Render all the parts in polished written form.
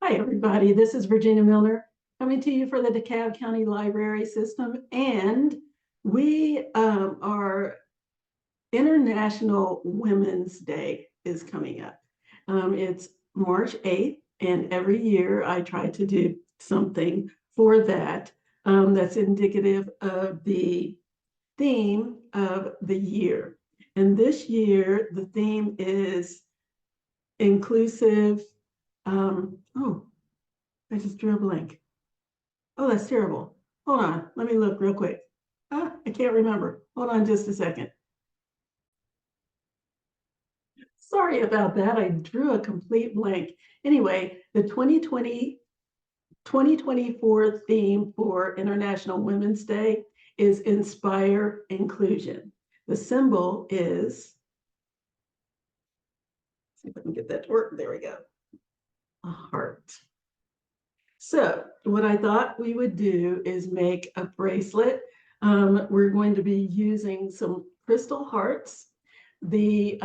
Hi, everybody. This is Virginia Milner coming to you for the DeKalb County Library System. And we are International Women's Day is coming up. It's March 8th, and every year I try to do something for that that's indicative of the theme of the year. And this year, the theme is inclusive. Oh, I just drew a blank. Oh, that's terrible. Hold on. Let me look real quick. I can't remember. Hold on just a second. Sorry about that. I drew a complete blank. Anyway, the 2024 theme for International Women's Day is Inspire Inclusion. The symbol is, see if I can get that to work. There we go. A heart. So what I thought we would do is make a bracelet. We're going to be using some crystal hearts. The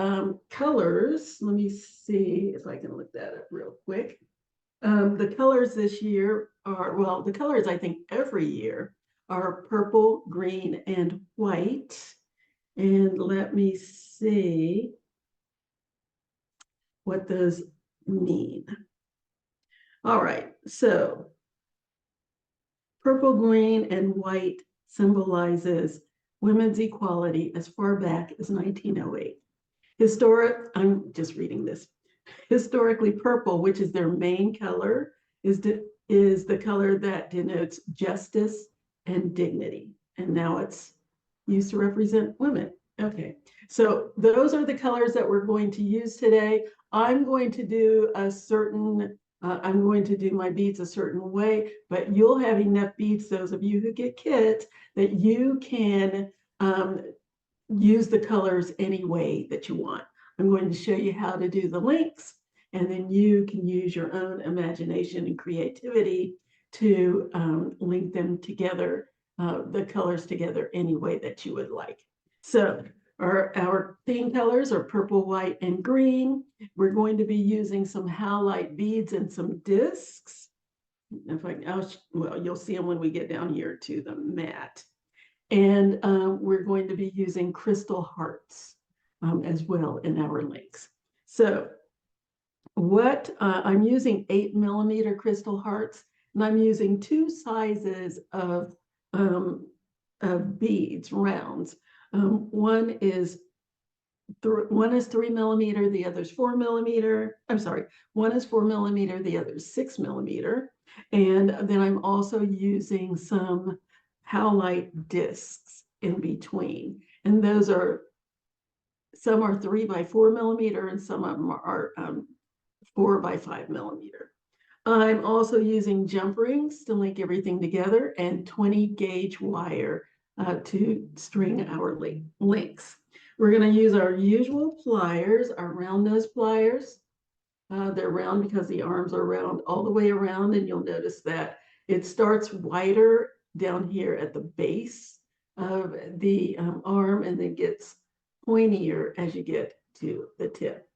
colors, let me see if I can look that up real quick. The colors this year are, well, the colors I think every year are purple, green, and white. And let me see what those mean. All right, so purple, green, and white symbolizes women's equality as far back as 1908. I'm just reading this. Historically, purple, which is their main color, is the color that denotes justice and dignity. And now it's used to represent women. Okay, so those are the colors that we're going to use today. I'm going to do my beads a certain way, but you'll have enough beads, those of you who get kits, that you can use the colors any way that you want. I'm going to show you how to do the links, and then you can use your own imagination and creativity to link them together, the colors together any way that you would like. So our theme colors are purple, white, and green. We're going to be using some howlite beads and some discs. Well, you'll see them when we get down here to the mat. And we're going to be using crystal hearts as well in our links. So I'm using 8mm crystal hearts, and I'm using two sizes of beads, rounds. One is 3mm, the other's 4mm. I'm sorry, one is 4mm, the other is 6mm. And then I'm also using some howlite discs in between. And those are, some are 3 by 4mm and some of them are 4 by 5mm. I'm also using jump rings to link everything together and 20 gauge wire to string our links. We're going to use our usual pliers, our round nose pliers. They're round because the arms are round all the way around, and you'll notice that it starts wider down here at the base of the arm and then gets pointier as you get to the tip.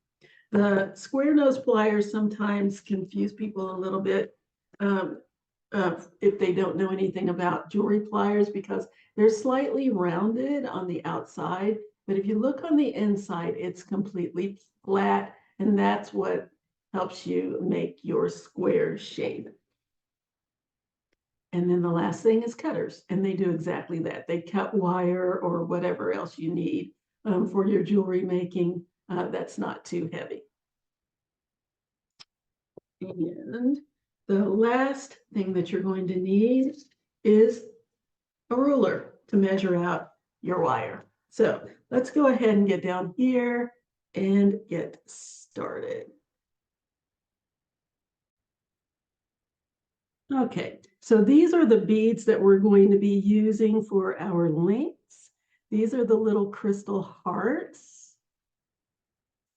The square nose pliers sometimes confuse people a little bit if they don't know anything about jewelry pliers, because they're slightly rounded on the outside, but if you look on the inside, it's completely flat, and that's what helps you make your square shape. And then the last thing is cutters, and they do exactly that. They cut wire or whatever else you need for your jewelry making that's not too heavy. And the last thing that you're going to need is a ruler to measure out your wire. So let's go ahead and get down here and get started. Okay, so these are the beads that we're going to be using for our links. These are the little crystal hearts.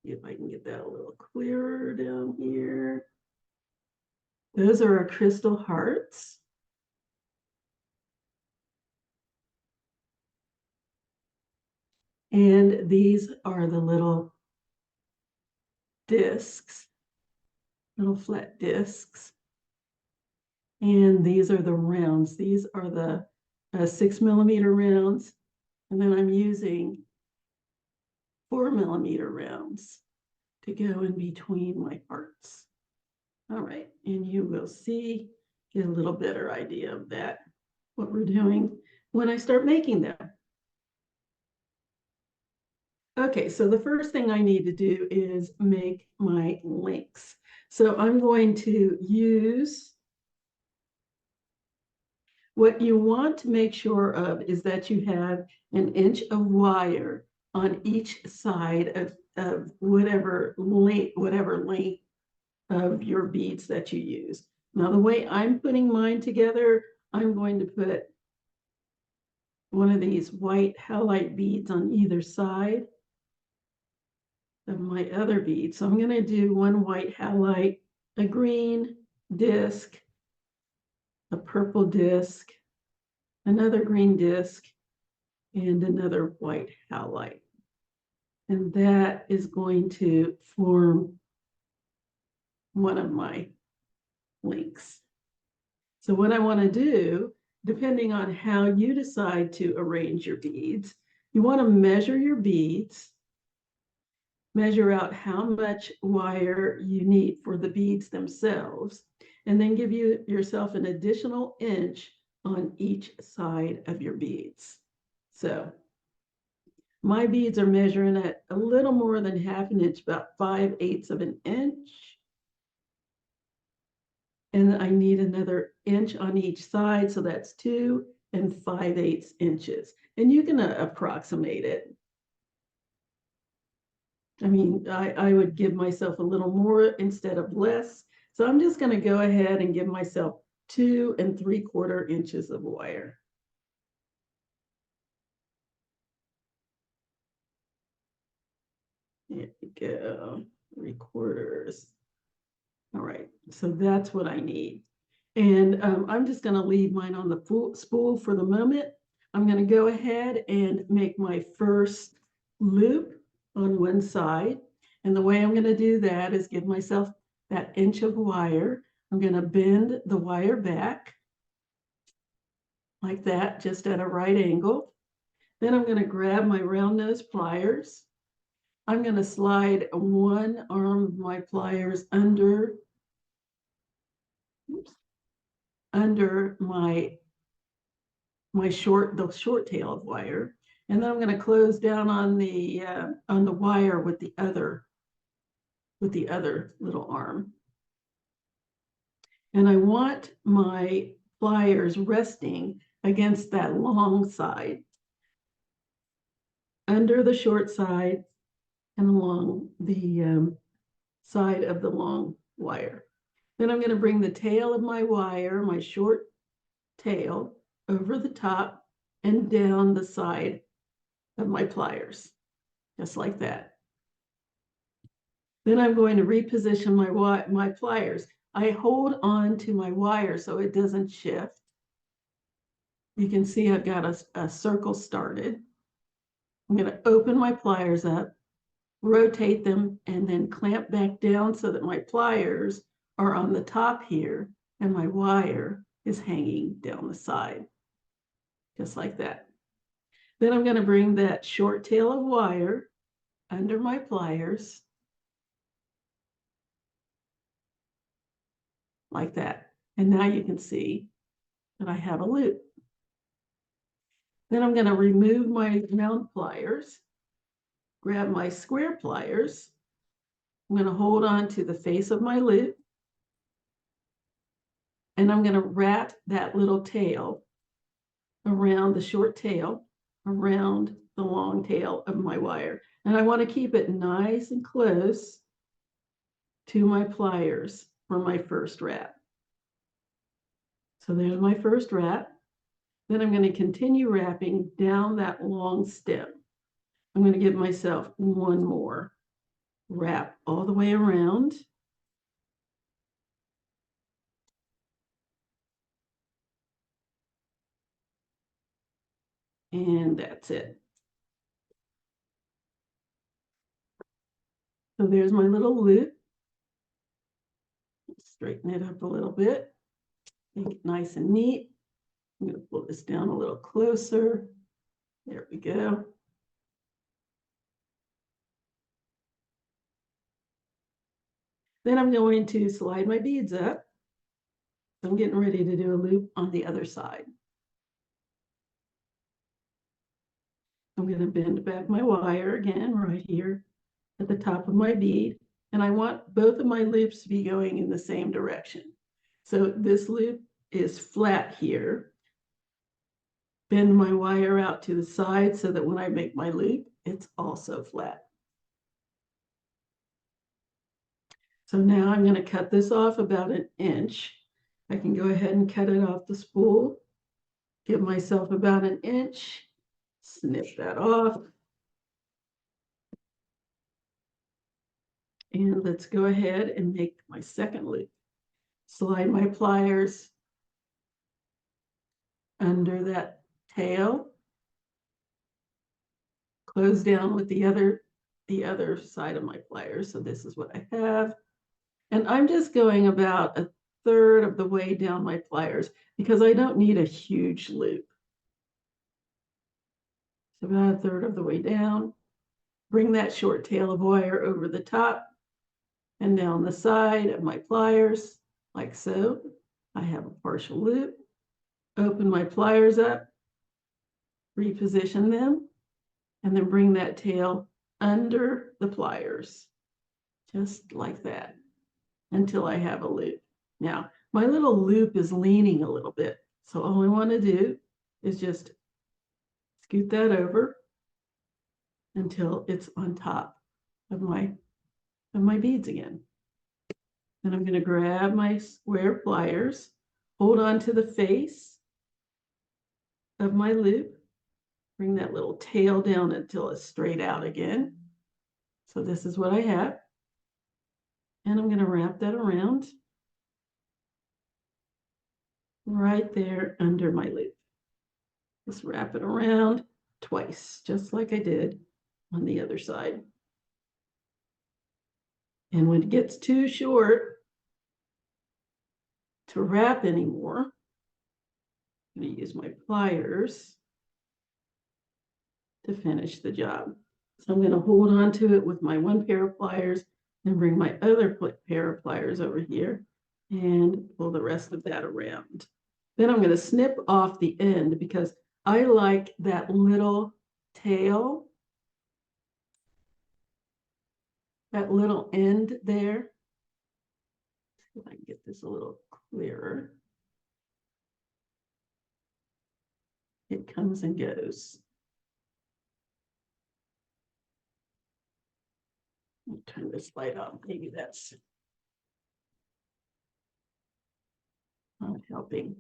See if I can get that a little clearer down here. Those are our crystal hearts. And these are the little discs little flat discs. And these are the rounds. These are the 6 millimeter rounds. And then I'm using 4 millimeter rounds to go in between my parts. All right, and you will see, get a little better idea of that, what we're doing when I start making them. Okay, so the first thing I need to do is make my links. So I'm going to use, what you want to make sure of is that you have an inch of wire on each side of whatever length of your beads that you use. Now, the way I'm putting mine together, I'm going to put one of these white halide beads on either side of my other bead. So I'm going to do one white halide, a green disc, a purple disc, another green disc, and another white halide. And that is going to form one of my links. So what I want to do, depending on how you decide to arrange your beads, you want to measure your beads, measure out how much wire you need for the beads themselves, and then give yourself an additional inch on each side of your beads. So my beads are measuring at a little more than half an inch, about 5/8 of an inch. And I need another inch on each side, so that's 2 5/8 inches. And you can approximate it. I mean, I would give myself a little more instead of less. So I'm just going to go ahead and give myself 2 3/4 inches of wire. There we go, 3/4. All right, so that's what I need. And I'm just going to leave mine on the spool for the moment. I'm going to go ahead and make my first loop on one side. And the way I'm going to do that is give myself that inch of wire. I'm going to bend the wire back like that, just at a right angle. Then I'm going to grab my round nose pliers. I'm going to slide one arm of my pliers under my the short tail of wire, and then I'm going to close down on the wire with the other little arm. And I want my pliers resting against that long side, under the short side and along the side of the long wire. Then I'm going to bring the tail of my wire, my short tail, over the top and down the side of my pliers, just like that. Then I'm going to reposition my pliers. I hold on to my wire so it doesn't shift. You can see I've got a circle started. I'm going to open my pliers up, rotate them, and then clamp back down so that my pliers are on the top here and my wire is hanging down the side, just like that. Then I'm going to bring that short tail of wire under my pliers, like that. And now you can see that I have a loop. Then I'm going to remove my round pliers, grab my square pliers. I'm going to hold on to the face of my loop, and I'm going to wrap that little tail around the short tail, around the long tail of my wire. And I want to keep it nice and close to my pliers for my first wrap. So there's my first wrap. Then I'm going to continue wrapping down that long stem. I'm going to give myself one more wrap all the way around. And that's it. So there's my little loop. Straighten it up a little bit. Make it nice and neat. I'm going to pull this down a little closer. There we go. Then I'm going to slide my beads up. I'm getting ready to do a loop on the other side. I'm going to bend back my wire again right here at the top of my bead. And I want both of my loops to be going in the same direction. So this loop is flat here. Bend my wire out to the side so that when I make my loop, it's also flat. So now I'm going to cut this off about 1 inch. I can go ahead and cut it off the spool. Give myself about 1 inch. Snip that off. And let's go ahead and make my second loop. Slide my pliers under that tail. Close down with the other side of my pliers. So this is what I have. And I'm just going about 1/3 of the way down my pliers because I don't need a huge loop. So about 1/3 of the way down. Bring that short tail of wire over the top and down the side of my pliers, like so. I have a partial loop. Open my pliers up, reposition them, and then bring that tail under the pliers, just like that, until I have a loop. Now, my little loop is leaning a little bit, so all I want to do is just scoot that over until it's on top of my beads again. Then I'm going to grab my square pliers, hold on to the face of my loop, bring that little tail down until it's straight out again. So this is what I have. And I'm going to wrap that around right there under my loop. Just wrap it around twice, just like I did on the other side. And when it gets too short to wrap anymore, I'm going to use my pliers to finish the job. So I'm going to hold on to it with my one pair of pliers and bring my other pair of pliers over here and pull the rest of that around. Then I'm going to snip off the end because I like that little tail, that little end there. See if I can get this a little clearer. It comes and goes. Let me turn this light on. Maybe that's not helping.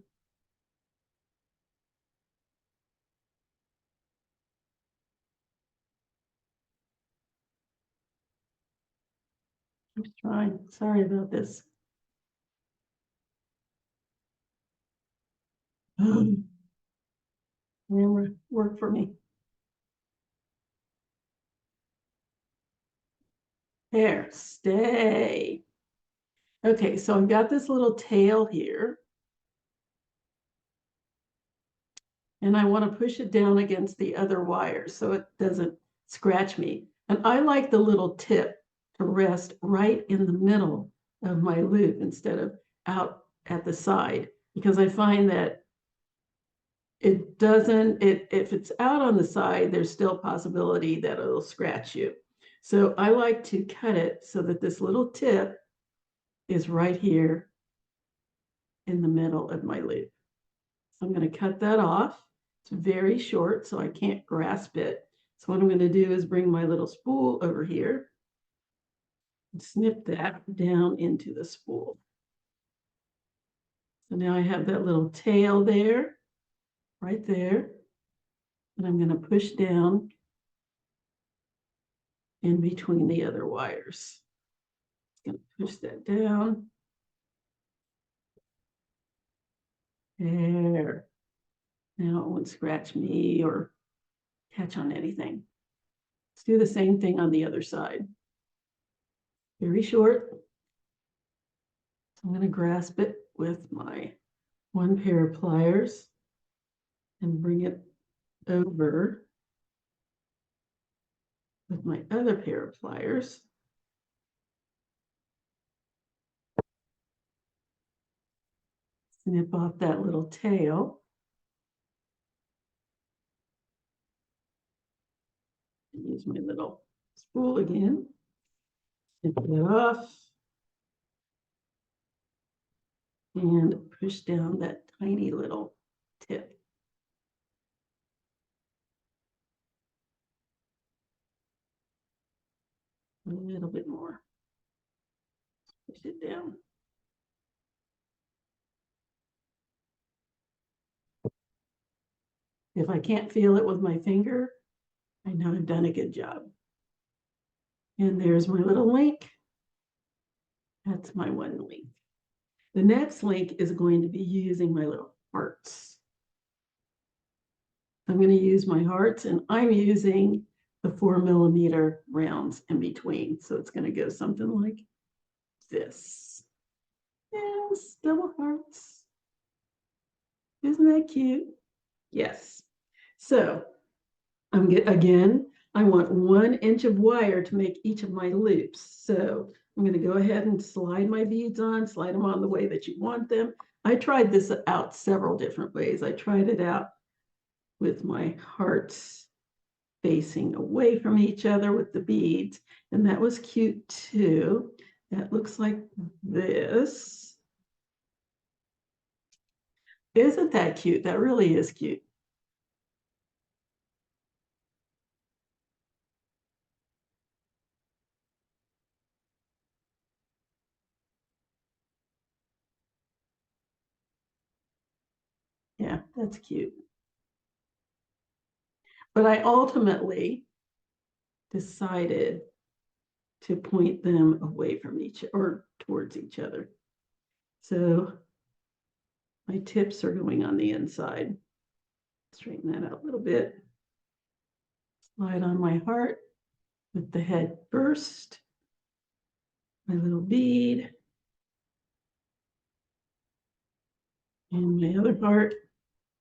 I'm trying. Sorry about this. Camera work for me. There, stay. Okay, so I've got this little tail here. And I want to push it down against the other wire so it doesn't scratch me. And I like the little tip to rest right in the middle of my loop instead of out at the side, because I find that it doesn't, if it's out on the side, there's still a possibility that it'll scratch you. So I like to cut it so that this little tip is right here in the middle of my loop. So I'm going to cut that off. It's very short, so I can't grasp it. So what I'm going to do is bring my little spool over here and snip that down into the spool. So now I have that little tail there, right there. And I'm going to push down in between the other wires. Going to push that down. There. Now it won't scratch me or catch on anything. Let's do the same thing on the other side. Very short. I'm going to grasp it with my one pair of pliers and bring it over with my other pair of pliers. Snip off that little tail. Use my little spool again. Snip that off. And push down that tiny little tip. A little bit more. Push it down. If I can't feel it with my finger, I know I've done a good job. And there's my little link. That's my one link. The next link is going to be using my little hearts. I'm going to use my hearts, and I'm using the 4mm rounds in between. So it's going to go something like this. Yes, double hearts. Isn't that cute? Yes. So again, I want 1 inch of wire to make each of my loops. So I'm going to go ahead and slide my beads on, slide them on the way that you want them. I tried this out several different ways. I tried it out with my hearts facing away from each other with the beads, and that was cute too. That looks like this. Isn't that cute? That really is cute. Yeah, that's cute. But I ultimately decided to point them away from each or towards each other. So my tips are going on the inside. Straighten that out a little bit. Slide on my heart with the head first. My little bead. And my other heart.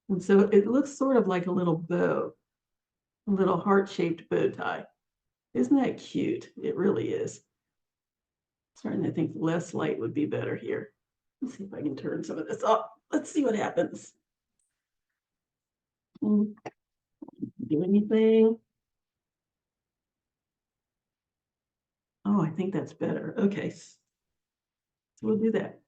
And so it looks sort of like a little bow, a little heart-shaped bow tie. Isn't that cute? It really is. Starting to think less light would be better here. Let's see if I can turn some of this up. Let's see what happens. Do anything? Oh, I think that's better. Okay, so we'll do that.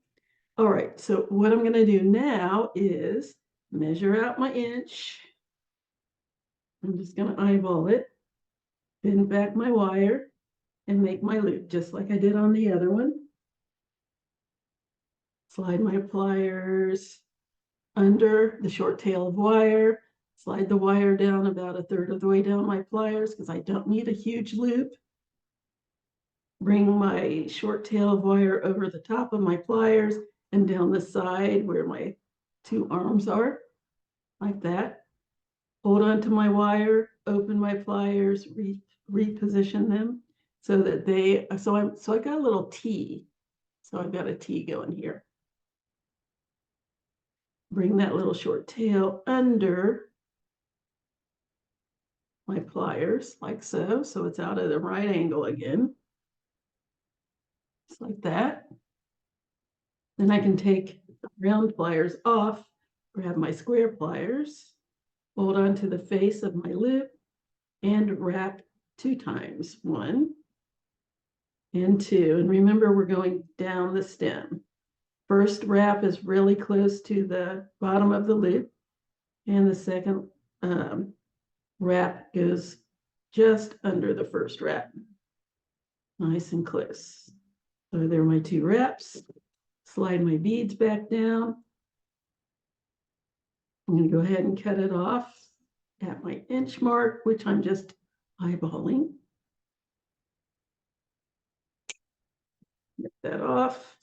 All right, so what I'm going to do now is measure out my inch. I'm just going to eyeball it, bend back my wire, and make my loop just like I did on the other one. Slide my pliers under the short tail of wire, slide the wire down about 1/3 of the way down my pliers because I don't need a huge loop. Bring my short tail of wire over the top of my pliers and down the side where my 2 arms are, like that. Hold on to my wire, open my pliers, reposition them so that so I got a little T. So I've got a T going here. Bring that little short tail under my pliers like so. So it's out at the right angle again. Just like that. Then I can take the round pliers off, grab my square pliers, hold on to the face of my loop, and wrap 2 times. 1 and 2. And remember, we're going down the stem. First wrap is really close to the bottom of the loop, and the second wrap goes just under the first wrap. Nice and close. So there are my 2 wraps. Slide my beads back down. I'm going to go ahead and cut it off at my inch mark, which I'm just eyeballing. Get that off.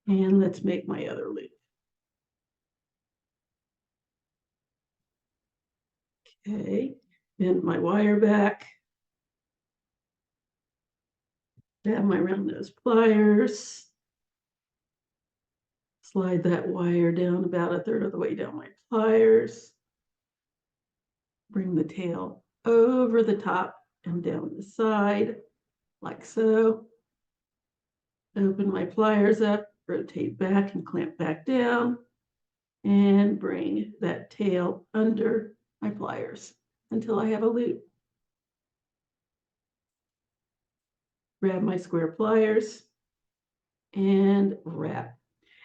And let's make my other loop. Okay, bend my wire back. Grab my round nose pliers. Slide that wire down about a third of the way down my pliers. Bring the tail over the top and down the side, like so. Open my pliers up, rotate back and clamp back down, and bring that tail under my pliers until I have a loop. Grab my square pliers and wrap.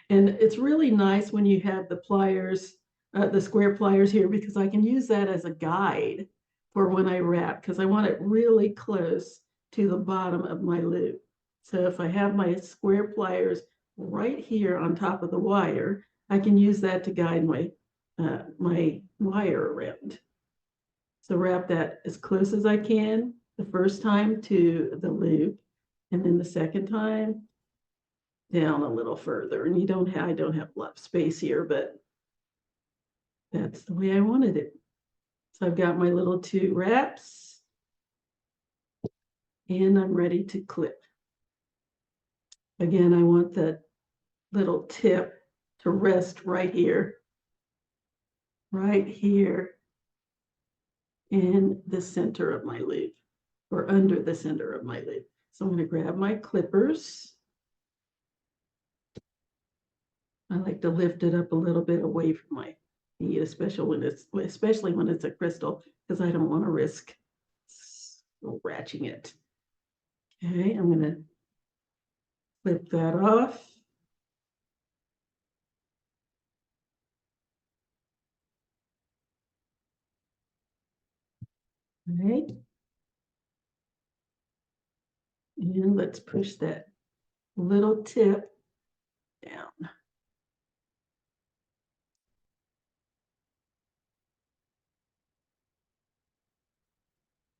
And it's really nice when you have the pliers, the square pliers here, because I can use that as a guide for when I wrap, because I want it really close to the bottom of my loop. So if I have my square pliers right here on top of the wire, I can use that to guide my wire around. So wrap that as close as I can the first time to the loop, and then the second time down a little further. And I don't have a lot of space here, but that's the way I wanted it. So I've got my little 2 wraps and I'm ready to clip. Again, I want the little tip to rest right here in the center of my loop, or under the center of my loop. So I'm going to grab my clippers. I like to lift it up a little bit away from my feet, especially when it's a crystal, because I don't want to risk scratching it. Okay, I'm going to clip that off. All right. And let's push that little tip down.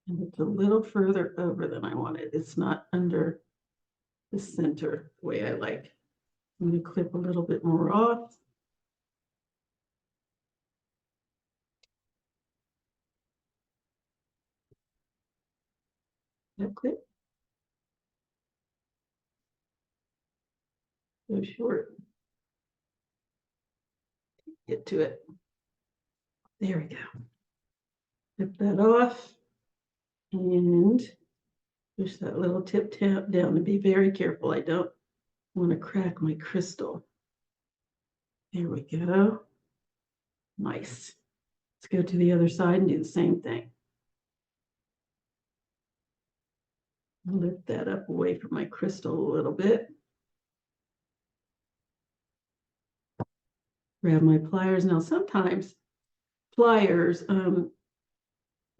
And it's a little further over than I want it. It's not under the center the way I like. I'm going to clip a little bit more off. That clip. Go short. Get to it. There we go. Clip that off and push that little tip down and be very careful. I don't want to crack my crystal. There we go. Nice. Let's go to the other side and do the same thing. Lift that up away from my crystal a little bit. Grab my pliers. Now, sometimes pliers,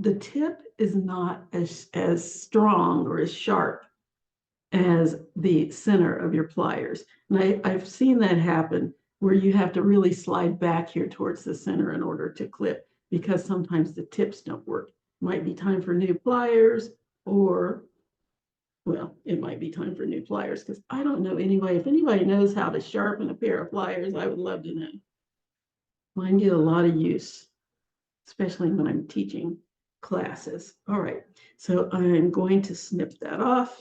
the tip is not as strong or as sharp as the center of your pliers. And I've seen that happen where you have to really slide back here towards the center in order to clip, because sometimes the tips don't work. It might be time for new pliers, or, well, it might be time for new pliers, because I don't know anyway. If anybody knows how to sharpen a pair of pliers, I would love to know. Mine get a lot of use, especially when I'm teaching classes. All right, so I'm going to snip that off.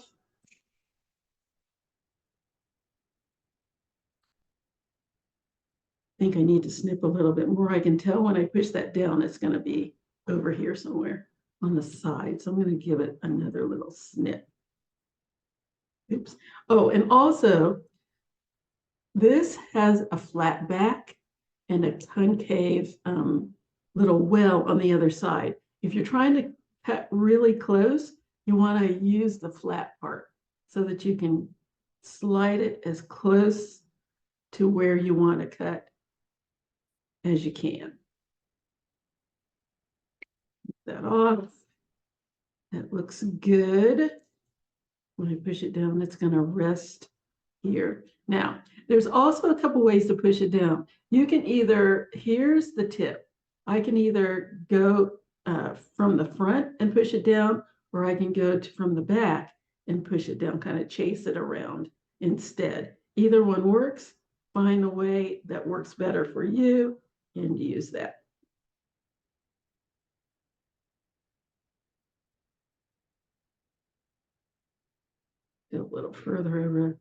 I think I need to snip a little bit more. I can tell when I push that down, it's going to be over here somewhere on the side. So I'm going to give it another little snip. Oops. Oh, and also, this has a flat back and a concave little well on the other side. If you're trying to cut really close, you want to use the flat part so that you can slide it as close to where you want to cut as you can. That off. That looks good. When I push it down, it's going to rest here. Now, there's also a couple ways to push it down. You can either, here's the tip. I can either go from the front and push it down, or I can go from the back and push it down, kind of chase it around instead. Either one works. Find the way that works better for you and use that. a little further over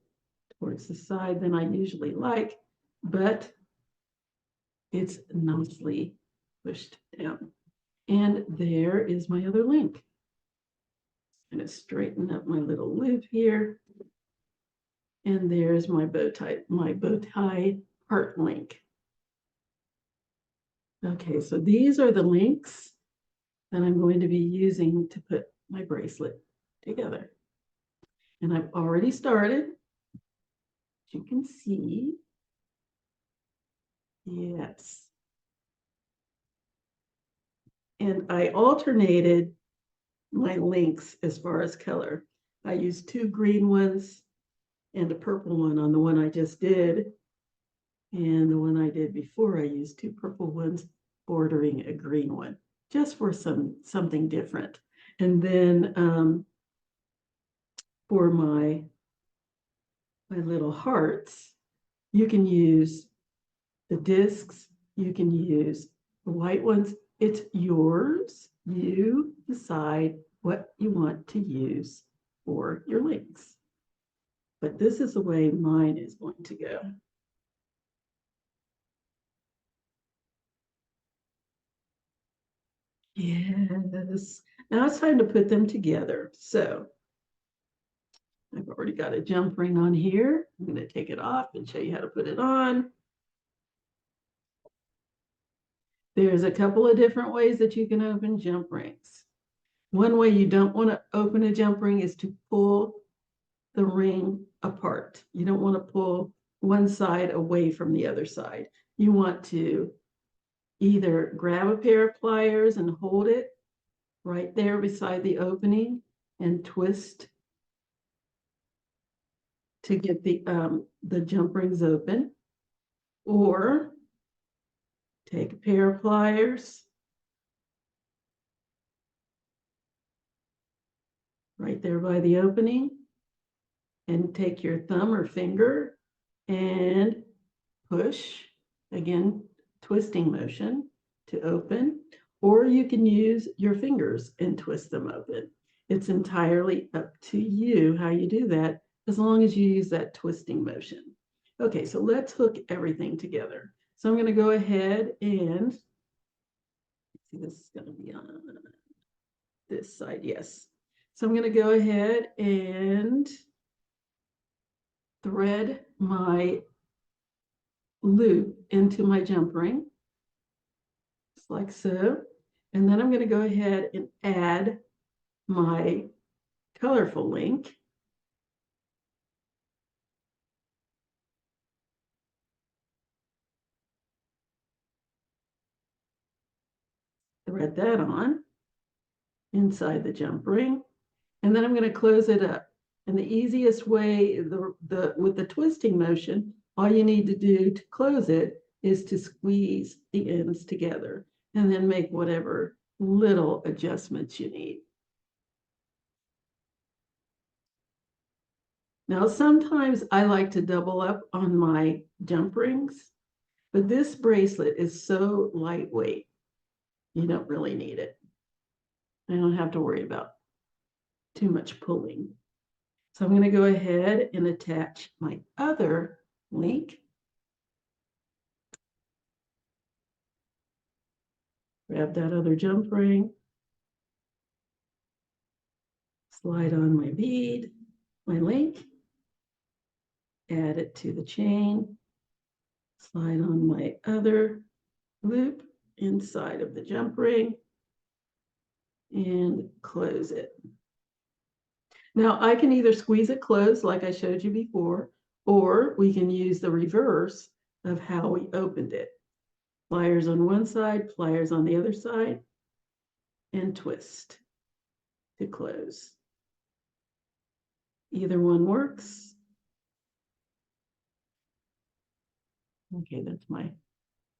towards the side than I usually like, but it's nicely pushed down. And there is my other link. I'm going to straighten up my little loop here. And there's my bow tie heart link. Okay, so these are the links that I'm going to be using to put my bracelet together. And I've already started. As you can see. Yes. And I alternated my links as far as color. I used 2 green ones and a purple one on the one I just did. And the one I did before, I used 2 purple ones bordering a green one, just for something different. And then for my little hearts, you can use the discs, you can use the white ones. It's yours. You decide what you want to use for your links. But this is the way mine is going to go. Yes. Now it's time to put them together. So I've already got a jump ring on here. I'm going to take it off and show you how to put it on. There's a couple of different ways that you can open jump rings. One way you don't want to open a jump ring is to pull the ring apart. You don't want to pull one side away from the other side. You want to either grab a pair of pliers and hold it right there beside the opening and twist to get the jump rings open, or take a pair of pliers right there by the opening and take your thumb or finger and push, again, twisting motion to open, or you can use your fingers and twist them open. It's entirely up to you how you do that, as long as you use that twisting motion. Okay, so let's hook everything together. So I'm going to go ahead and see, this is going to be on this side, yes. So I'm going to go ahead and thread my loop into my jump ring, just like so. And then I'm going to go ahead and add my colorful link. Thread that on inside the jump ring. And then I'm going to close it up. And the easiest way, with the twisting motion, all you need to do to close it is to squeeze the ends together and then make whatever little adjustments you need. Now, sometimes I like to double up on my jump rings, but this bracelet is so lightweight, you don't really need it. I don't have to worry about too much pulling. So I'm going to go ahead and attach my other link. Grab that other jump ring. Slide on my bead, my link. Add it to the chain. Slide on my other loop inside of the jump ring and close it. Now I can either squeeze it closed like I showed you before, or we can use the reverse of how we opened it. Pliers on one side, pliers on the other side, and twist to close. Either one works. Okay, that's my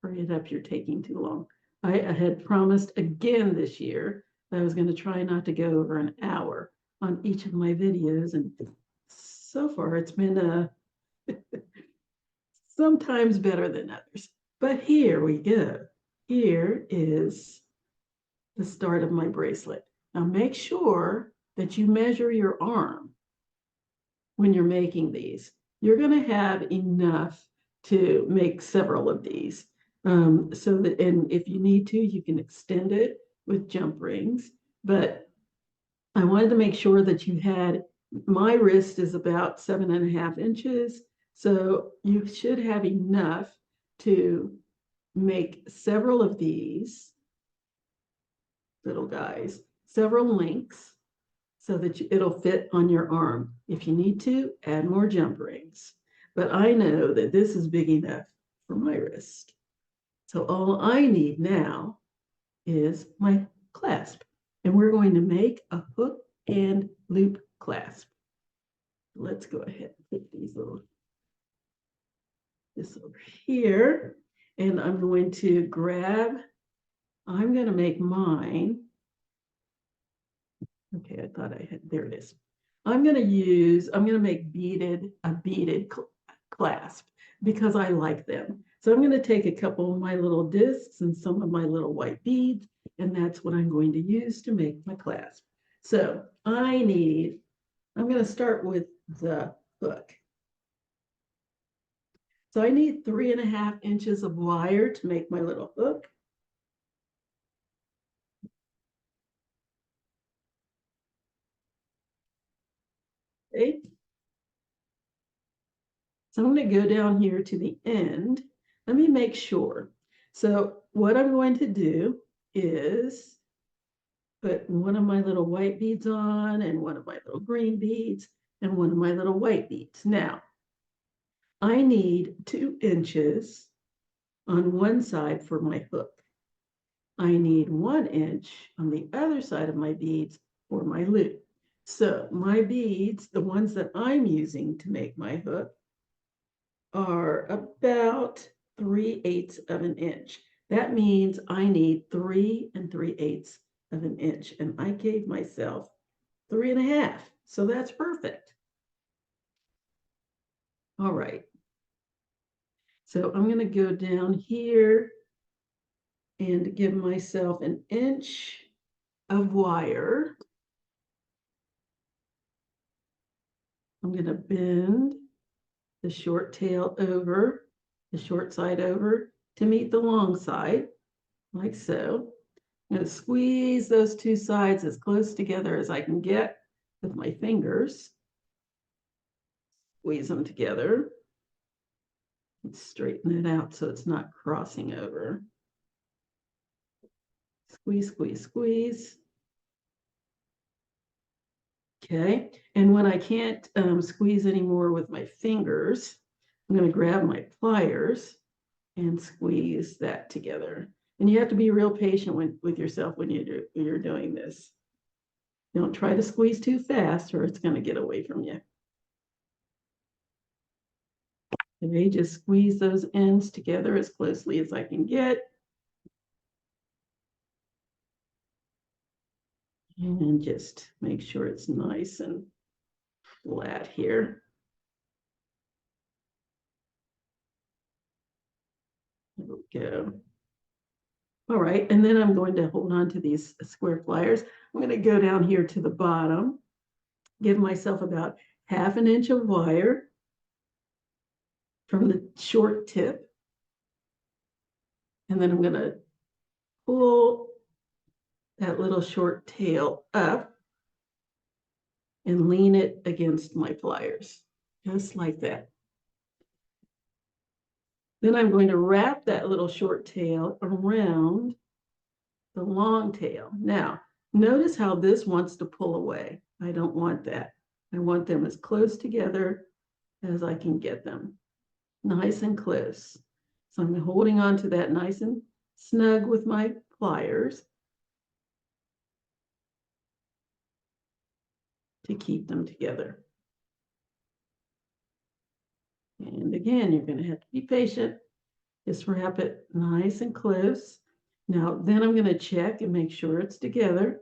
hurry it up, you're taking too long. I had promised again this year that I was going to try not to go over an hour on each of my videos, and so far it's been sometimes better than others. But here we go. Here is the start of my bracelet. Now make sure that you measure your arm. when you're making these. You're going to have enough to make several of these. So that, and if you need to, you can extend it with jump rings. But I wanted to make sure that you had, my wrist is about 7.5 inches. So you should have enough to make several of these little guys, several links, so that it'll fit on your arm. If you need to, add more jump rings. But I know that this is big enough for my wrist. So all I need now is my clasp. And we're going to make a hook and loop clasp. Let's go ahead and put this over here. And I'm going to make mine. Okay, I thought I had, there it is. I'm going to make a beaded clasp because I like them. So I'm going to take a couple of my little discs and some of my little white beads, and that's what I'm going to use to make my clasp. So I'm going to start with the hook. So I need 3.5 inches of wire to make my little hook. Okay. So I'm going to go down here to the end. Let me make sure. So what I'm going to do is put one of my little white beads on and one of my little green beads and one of my little white beads. Now, I need 2 inches on one side for my hook. I need 1 inch on the other side of my beads for my loop. So my beads, the ones that I'm using to make my hook, are about 3/8 of an inch. That means I need 3 3/8 of an inch, and I gave myself 3.5. So that's perfect. All right. So I'm going to go down here and give myself 1 inch of wire. I'm going to bend the short tail over, the short side over to meet the long side, like so. I'm going to squeeze those two sides as close together as I can get with my fingers. Squeeze them together. And straighten it out so it's not crossing over. Squeeze, squeeze, squeeze. Okay, and when I can't squeeze anymore with my fingers, I'm going to grab my pliers and squeeze that together. And you have to be real patient with yourself when you're doing this. Don't try to squeeze too fast or it's going to get away from you. Okay, just squeeze those ends together as closely as I can get. And just make sure it's nice and flat here. There we go. All right, and then I'm going to hold on to these square pliers. I'm going to go down here to the bottom, give myself about 1/2 inch of wire from the short tip. And then I'm going to pull that little short tail up and lean it against my pliers, just like that. Then I'm going to wrap that little short tail around the long tail. Now, notice how this wants to pull away. I don't want that. I want them as close together as I can get them, nice and close. So I'm holding on to that nice and snug with my pliers to keep them together. And again, you're going to have to be patient. Just wrap it nice and close. Now, then I'm going to check and make sure it's together.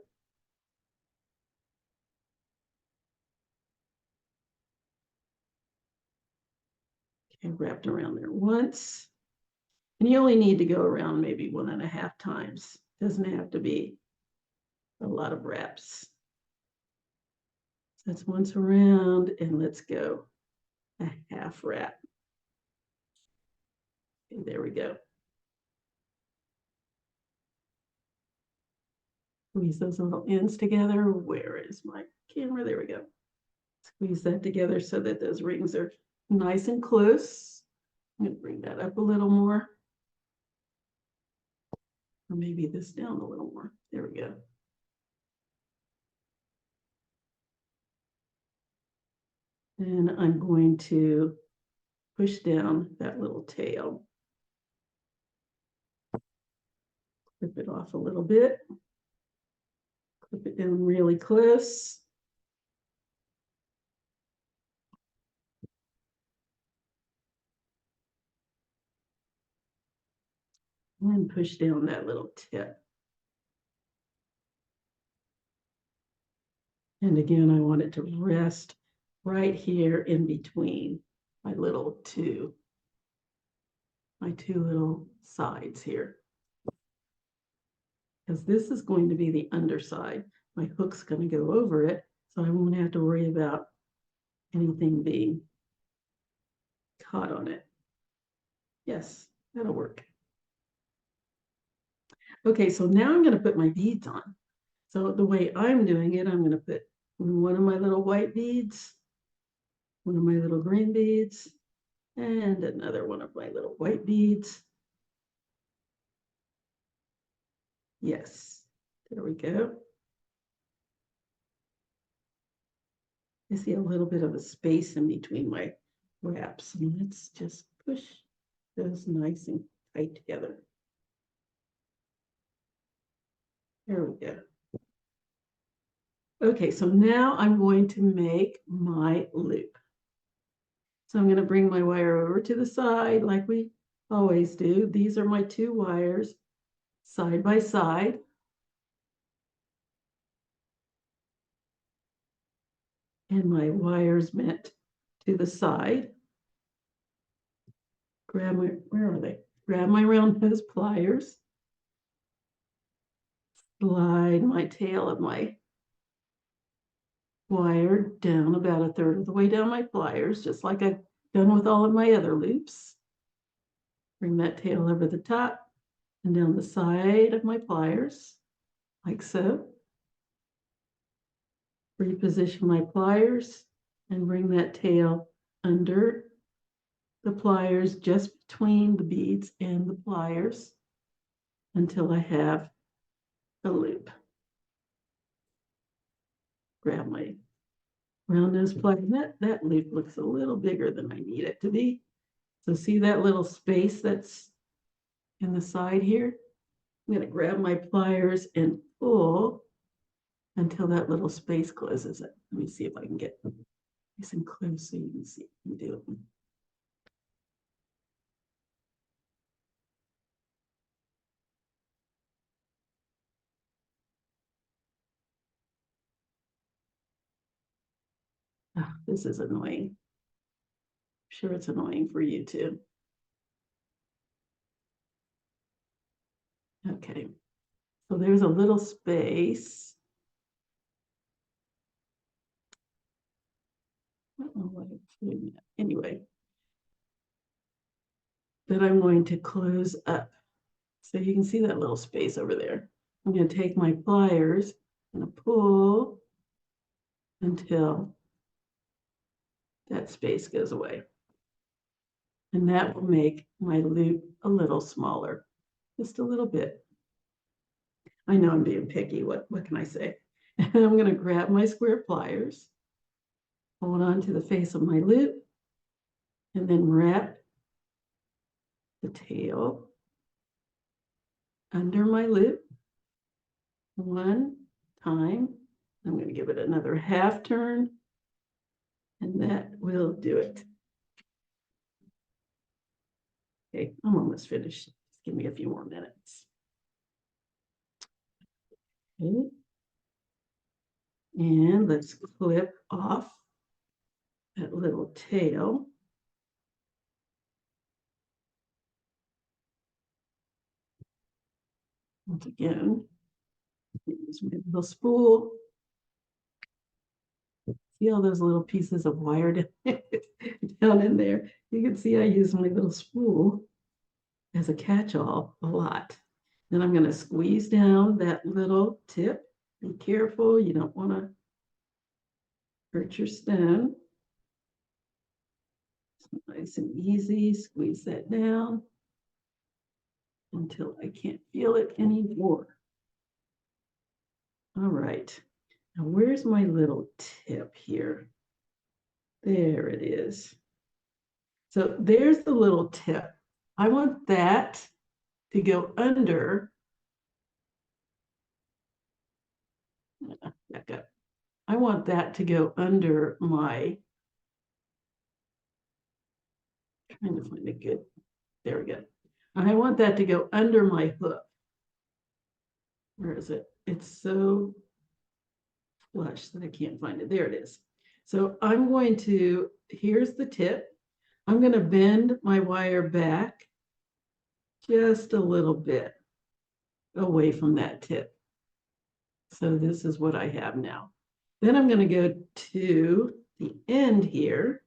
Okay, wrapped around there once. And you only need to go around maybe 1.5 times. Doesn't have to be a lot of wraps. That's once around, and let's go a half wrap. Okay, there we go. Squeeze those little ends together. Where is my camera? There we go. Squeeze that together so that those rings are nice and close. I'm going to bring that up a little more. Or maybe this down a little more. There we go. And I'm going to push down that little tail. Clip it off a little bit. Clip it down really close. And push down that little tip. And again, I want it to rest right here in between my two little sides here. Because this is going to be the underside. My hook's going to go over it, so I won't have to worry about anything being caught on it. Yes, that'll work. Okay, so now I'm going to put my beads on. So the way I'm doing it, I'm going to put one of my little white beads, one of my little green beads, and another one of my little white beads. Yes, there we go. I see a little bit of a space in between my wraps, and let's just push those nice and tight together. There we go. Okay, so now I'm going to make my loop. So I'm going to bring my wire over to the side like we always do. These are my two wires side by side. And my wires meant to the side. Grab my, where are they? Grab my round nose pliers. Slide my tail of my wire down about a third of the way down my pliers, just like I've done with all of my other loops. Bring that tail over the top and down the side of my pliers, like so. Reposition my pliers and bring that tail under the pliers, just between the beads and the pliers, until I have a loop. Grab my round nose plier. That loop looks a little bigger than I need it to be. So see that little space that's in the side here? I'm going to grab my pliers and pull until that little space closes it. Let me see if I can get nice and close so you can see me do it. Oh, this is annoying. I'm sure it's annoying for you too. Okay, so there's a little space. I don't know what it's doing yet. Anyway, then I'm going to close up. So you can see that little space over there. I'm going to take my pliers and pull until that space goes away. And that will make my loop a little smaller, just a little bit. I know I'm being picky. What can I say? And I'm going to grab my square pliers, hold on to the face of my loop, and then wrap the tail under my loop one time. I'm going to give it another half turn, and that will do it. Okay, I'm almost finished. Just give me a few more minutes. Okay. And let's clip off that little tail. Once again, use my little spool. See all those little pieces of wire down in there? You can see I use my little spool as a catch-all a lot. Then I'm going to squeeze down that little tip. Be careful, you don't want to hurt your stone. Nice and easy, squeeze that down until I can't feel it anymore. All right, now where's my little tip here? There it is. So there's the little tip. I want that to go under. Back up. I want that to go under my, trying to find a good, there we go. I want that to go under my hook. Where is it? It's so flush that I can't find it. There it is. So I'm going to, here's the tip. I'm going to bend my wire back just a little bit away from that tip. So this is what I have now. Then I'm going to go to the end here.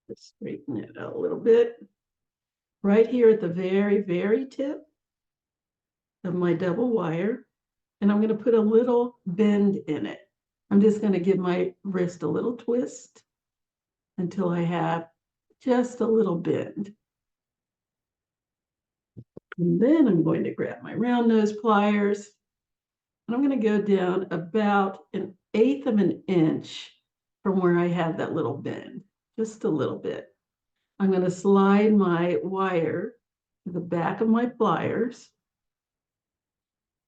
Just straighten it out a little bit. Right here at the very, very tip of my double wire. And I'm going to put a little bend in it. I'm just going to give my wrist a little twist until I have just a little bend. And then I'm going to grab my round nose pliers. And I'm going to go down about 1/8 of an inch from where I have that little bend, just a little bit. I'm going to slide my wire to the back of my pliers.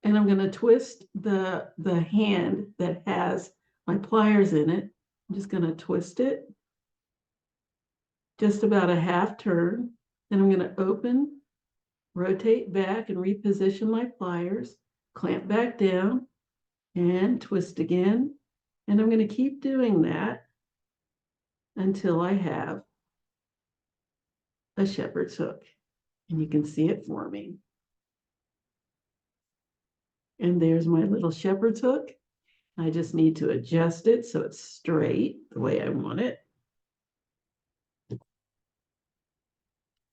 And I'm going to twist the hand that has my pliers in it. I'm just going to twist it just about a half turn. Then I'm going to open, rotate back and reposition my pliers, clamp back down and twist again. And I'm going to keep doing that until I have a shepherd's hook. And you can see it forming. And there's my little shepherd's hook. I just need to adjust it so it's straight the way I want it.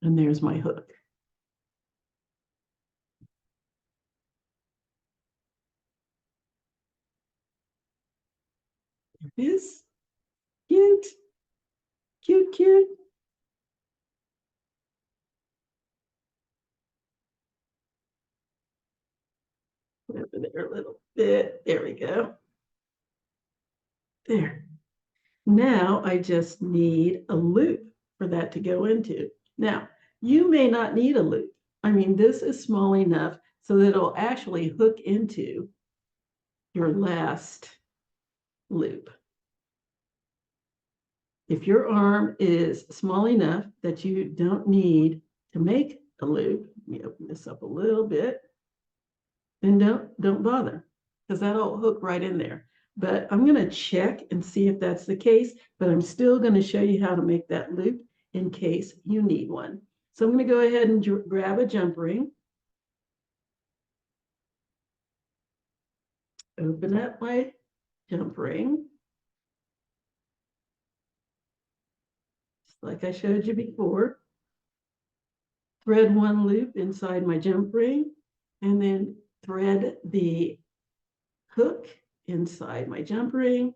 And there's my hook. There it is. Cute. Cute, cute. Over there a little bit. There we go. There. Now I just need a loop for that to go into. Now, you may not need a loop. I mean, this is small enough so that it'll actually hook into your last loop. If your arm is small enough that you don't need to make a loop, let me open this up a little bit, then don't bother, because that'll hook right in there. But I'm going to check and see if that's the case, but I'm still going to show you how to make that loop in case you need one. So I'm going to go ahead and grab a jump ring. Open up my jump ring. Just like I showed you before. Thread one loop inside my jump ring and then thread the hook inside my jump ring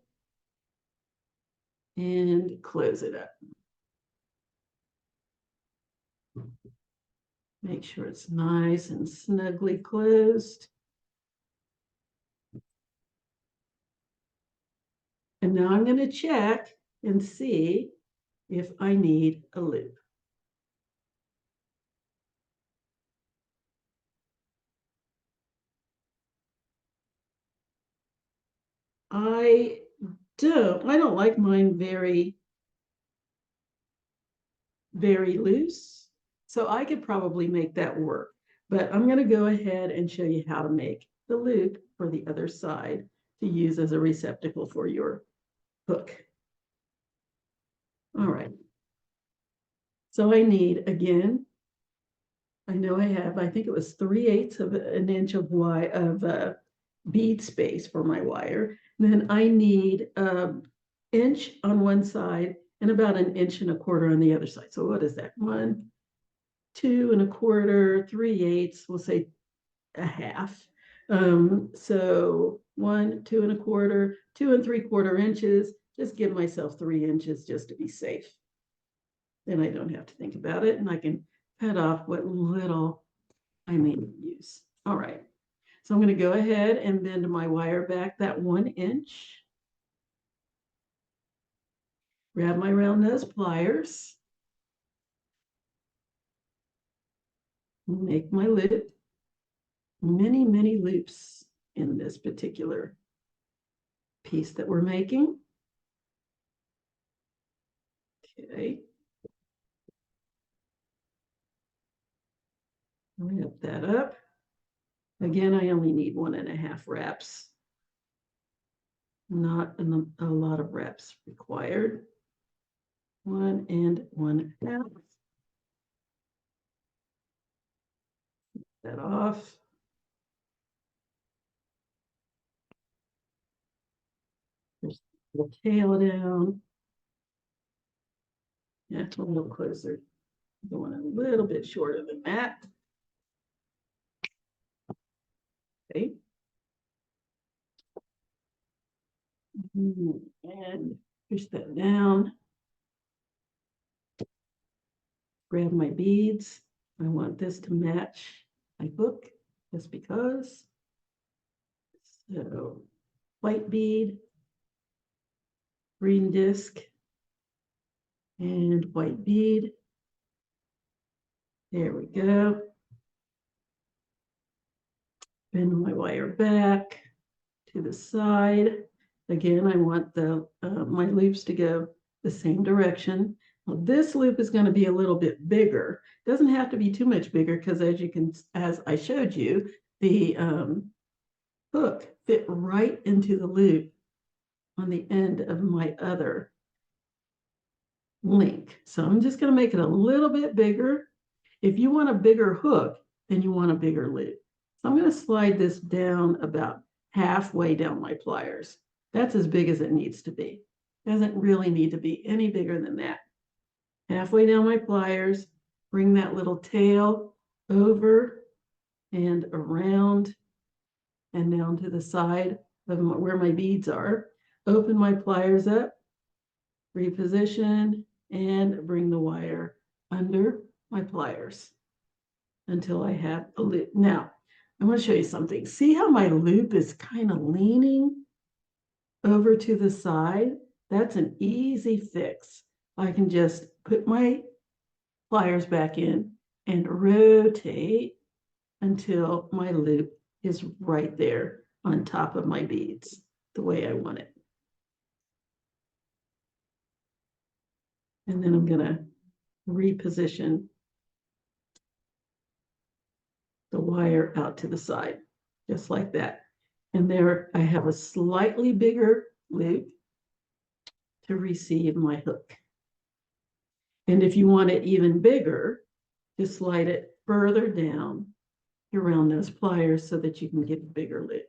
and close it up. Make sure it's nice and snugly closed. And now I'm going to check and see if I need a loop. I don't like mine very loose. So I could probably make that work. But I'm going to go ahead and show you how to make the loop for the other side to use as a receptacle for your hook. All right. So I need, again, I know I think it was 3/8 of an inch of bead space for my wire. And then I need inch on one side and about an inch and a quarter on the other side. So what is that? 1, 2 and a quarter, 3/8, we'll say a half. So 1, 2 and a quarter, 2 3/4 inches. Just give myself 3 inches just to be safe. Then I don't have to think about it, and I can cut off what little I may use. All right. So I'm going to go ahead and bend my wire back that 1 inch. Grab my round nose pliers. Make my loop. Many loops in this particular piece that we're making. Okay. Wrap that up. Again, I only need 1.5 wraps. Not a lot of wraps required. 1 and 1/2. That off. There's the tail down. Yeah, a little closer. Going a little bit shorter than that. Okay. And push that down. Grab my beads. I want this to match my hook just because. So white bead, green disc, and white bead. There we go. Bend my wire back to the side. Again, I want my loops to go the same direction. Well, this loop is going to be a little bit bigger. It doesn't have to be too much bigger because as I showed you, the hook fit right into the loop on the end of my other link. So I'm just going to make it a little bit bigger. If you want a bigger hook, then you want a bigger loop. So I'm going to slide this down about halfway down my pliers. That's as big as it needs to be. Doesn't really need to be any bigger than that. Halfway down my pliers, bring that little tail over and around and down to the side of where my beads are. Open my pliers up, reposition, and bring the wire under my pliers until I have a loop. Now, I'm going to show you something. See how my loop is kind of leaning over to the side? That's an easy fix. I can just put my pliers back in and rotate until my loop is right there on top of my beads, the way I want it. And then I'm going to reposition the wire out to the side, just like that. And there I have a slightly bigger loop to receive my hook. And if you want it even bigger, just slide it further down around those pliers so that you can get a bigger loop.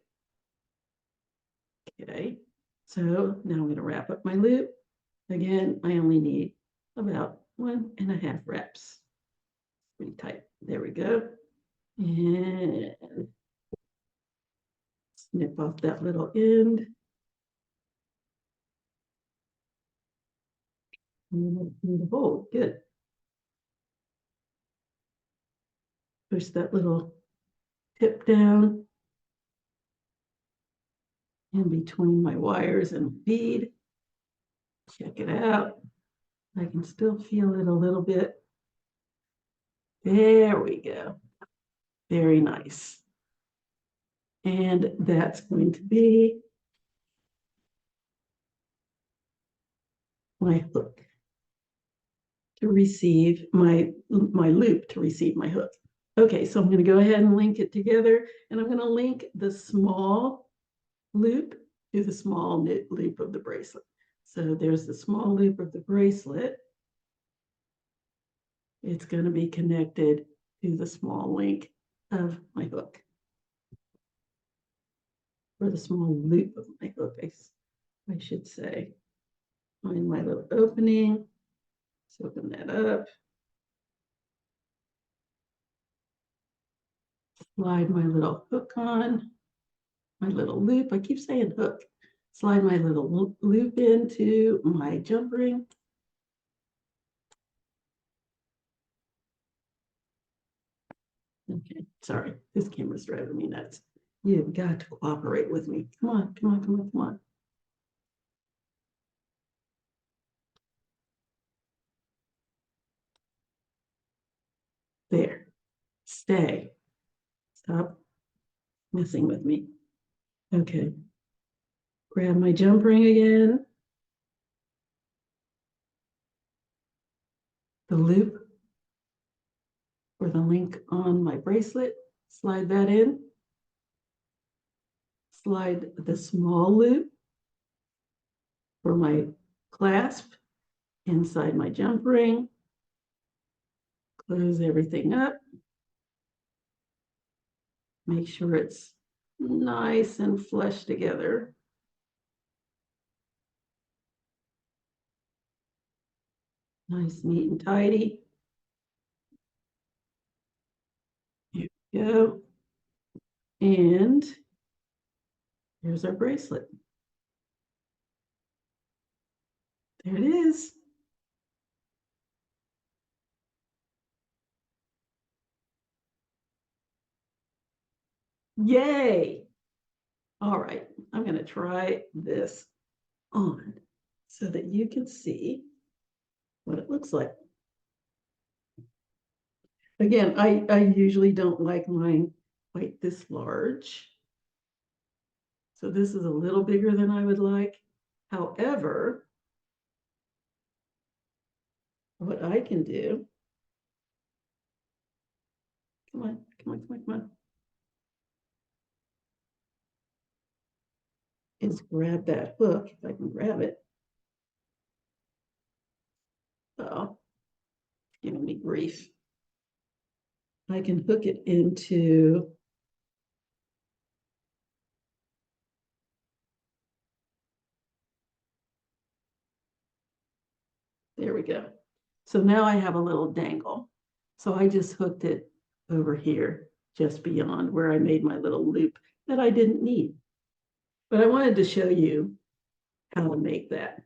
Okay, so now I'm going to wrap up my loop. Again, I only need about 1.5 wraps. Pretty tight. There we go. And snip off that little end. And the hole. Good. Push that little tip down in between my wires and bead. Check it out. I can still feel it a little bit. There we go. Very nice. And that's going to be my hook to receive my loop to receive my hook. Okay, so I'm going to go ahead and link it together, and I'm going to link the small loop to the small loop of the bracelet. So there's the small loop of the bracelet. It's going to be connected to the small link of my hook, or the small loop of my hook, I should say. Find my little opening. Let's open that up. Slide my little hook on, my little loop. I keep saying hook. Slide my little loop into my jump ring. Okay, sorry, this camera's driving me nuts. You've got to cooperate with me. Come on, come on, come on, come on. There, stay. Stop messing with me. Okay, grab my jump ring again. The loop or the link on my bracelet, slide that in. Slide the small loop for my clasp inside my jump ring. Close everything up. Make sure it's nice and flush together. Nice, neat, and tidy. Here we go. And here's our bracelet. There it is. Yay. All right, I'm going to try this on so that you can see what it looks like. Again, I usually don't like mine quite this large. So this is a little bigger than I would like. However, what I can do, come on, come on, come on, come on, is grab that hook, if I can grab it. Oh, giving me grief. I can hook it into there we go. So now I have a little dangle. So I just hooked it over here, just beyond where I made my little loop that I didn't need. But I wanted to show you how to make that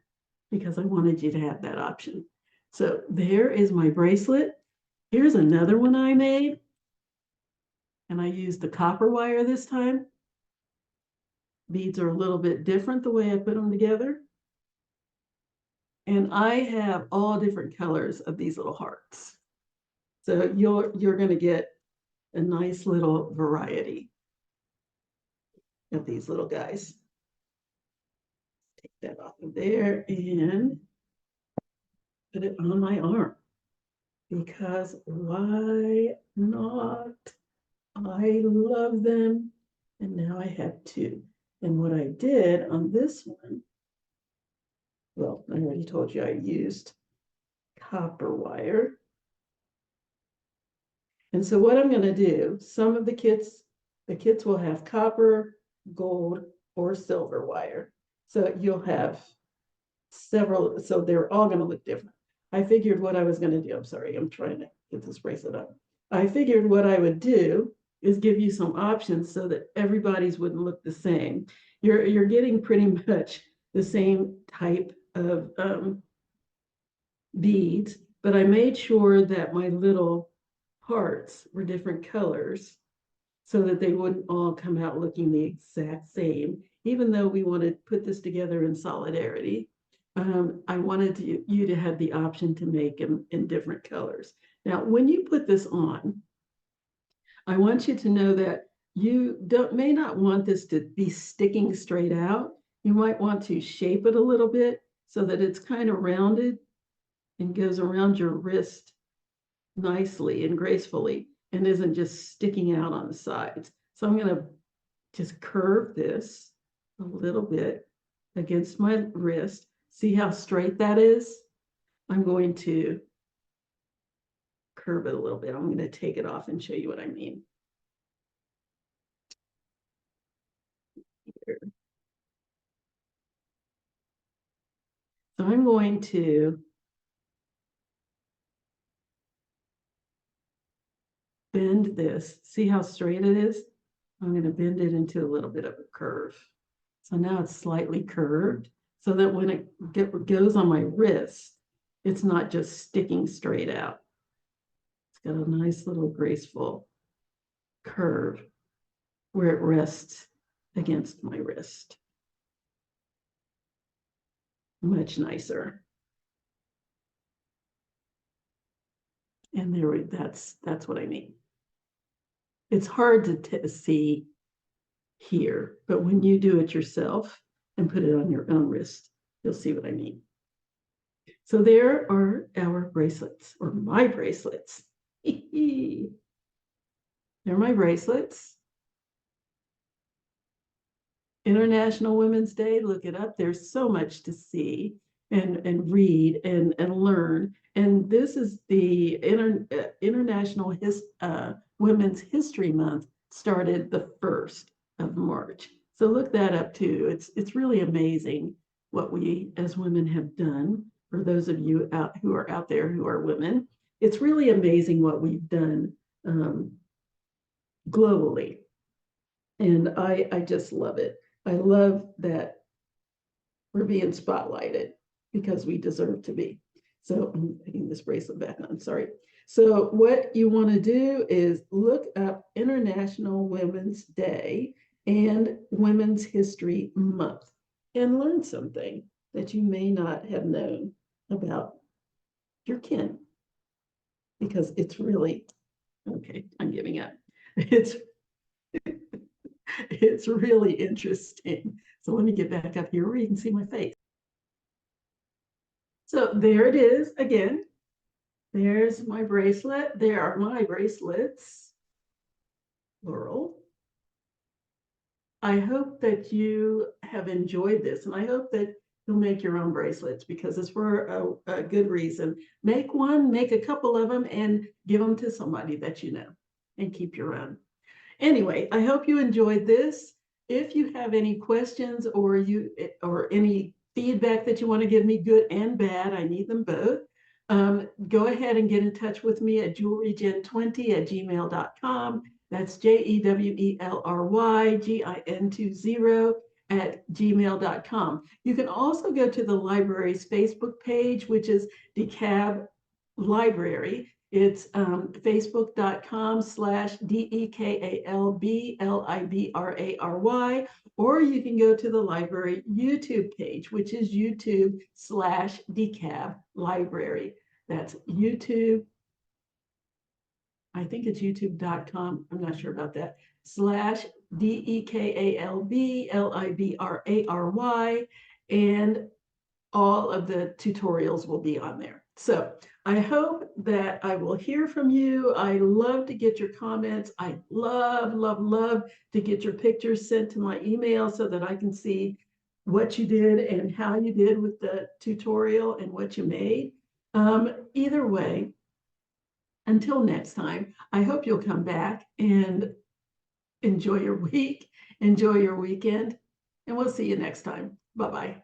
because I wanted you to have that option. So there is my bracelet. Here's another one I made. And I used the copper wire this time. Beads are a little bit different the way I put them together. And I have all different colors of these little hearts. So you're going to get a nice little variety of these little guys. Take that off of there and put it on my arm. Because why not? I love them. And now I have two. And what I did on this one, well, I already told you I used copper wire. And so what I'm going to do, some of the kits will have copper, gold, or silver wire. So you'll have several, so they're all going to look different. I figured what I was going to do, I'm sorry, I'm trying to get this bracelet up. I figured what I would do is give you some options so that everybody's wouldn't look the same. You're getting pretty much the same type of beads, but I made sure that my little parts were different colors so that they wouldn't all come out looking the exact same, even though we want to put this together in solidarity. I wanted you to have the option to make them in different colors. Now, when you put this on, I want you to know that you may not want this to be sticking straight out. You might want to shape it a little bit so that it's kind of rounded and goes around your wrist nicely and gracefully and isn't just sticking out on the sides. So I'm going to just curve this a little bit against my wrist. See how straight that is? I'm going to curve it a little bit. I'm going to take it off and show you what I mean. Here. So I'm going to bend this. See how straight it is? I'm going to bend it into a little bit of a curve. So now it's slightly curved so that when it goes on my wrist, it's not just sticking straight out. It's got a nice little graceful curve where it rests against my wrist. Much nicer. And that's what I mean. It's hard to see here, but when you do it yourself and put it on your own wrist, you'll see what I mean. So there are our bracelets, or my bracelets. They're my bracelets. International Women's Day, look it up. There's so much to see and read and learn. And this is the International Women's History Month, started the 1st of March. So look that up too. It's really amazing what we as women have done. For those of you who are out there who are women, it's really amazing what we've done globally. And I just love it. I love that we're being spotlighted because we deserve to be. So I'm putting this bracelet back on, sorry. So what you want to do is look up International Women's Day and Women's History Month and learn something that you may not have known about your kin, because it's really, okay, I'm giving up. It's really interesting. So let me get back up here where you can see my face. So there it is again. There's my bracelet. There are my bracelets. Plural. I hope that you have enjoyed this, and I hope that you'll make your own bracelets, because it's for a good reason. Make one, make a couple of them, and give them to somebody that you know, and keep your own. Anyway, I hope you enjoyed this. If you have any questions or any feedback that you want to give me, good and bad, I need them both. Go ahead and get in touch with me at jewelrygen20@gmail.com. That's JEWELRYGIN20@gmail.com. You can also go to the library's Facebook page, which is DeKalb Library. It's facebook.com/DEKALBLIBRARY, or you can go to the library YouTube page, which is YouTube/DeKalb Library. That's YouTube. I think it's youtube.com. I'm not sure about that. /DEKALBLIBRARY, and all of the tutorials will be on there. So I hope that I will hear from you. I love to get your comments. I love, love, love to get your pictures sent to my email so that I can see what you did and how you did with the tutorial and what you made. Either way, until next time, I hope you'll come back and enjoy your week, enjoy your weekend, and we'll see you next time. Bye-bye.